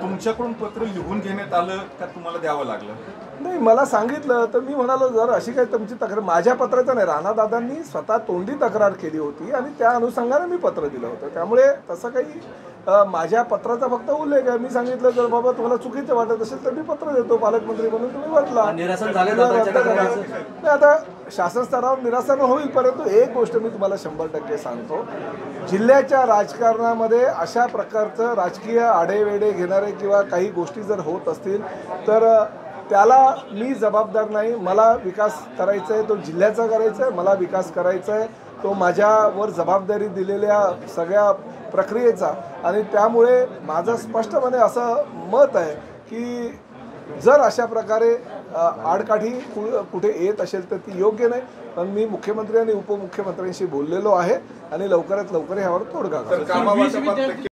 तुमच्याकडून पत्र लिहून घेण्यात आलं का तुम्हाला द्यावं लागलं? नाही, मला सांगितलं तर मी म्हणालो जर अशी काही तुमची तक्रार माझ्या पत्राचं नाही, राणादादांनी स्वतः तोंडी तक्रार केली होती आणि त्या अनुषंगाने मी पत्र दिलं होतं। त्यामुळे तसं काही माझ्या पत्राचा फक्त उल्लेख आहे। मी सांगितलं जर बाबा तुम्हाला चुकीचं वाटत असेल तर मी पत्र देतो पालकमंत्री म्हणून, तुम्ही बदला। निरासन झालं नाही, आता शासन स्तरावर निरासन होईल, परंतु एक गोष्ट मी तुम्हाला 100% सांगतो, जिल्ह्याच्या राजकारणामध्ये अशा प्रकारचं राजकीय आढेवेढे घेणारे किंवा काही गोष्टी जर होत असतील तर त्याला मी जबाबदार नाही। मला विकास करायचा आहे, तो जिल्ह्याचा करायचा आहे, मला विकास करायचा आहे, तो माझ्यावर जबाबदारी दिलेल्या सगळ्या प्रक्रियेचा। आणि त्यामुळे माझं स्पष्टपणे असं मत आहे की जर अशा प्रकारे आडकाठी कुठे येत असेल तर ती योग्य नाही। पण मी मुख्यमंत्री आणि उपमुख्यमंत्र्यांशी बोललेलो आहे आणि लवकरात लवकर यावर तोडगा काढू।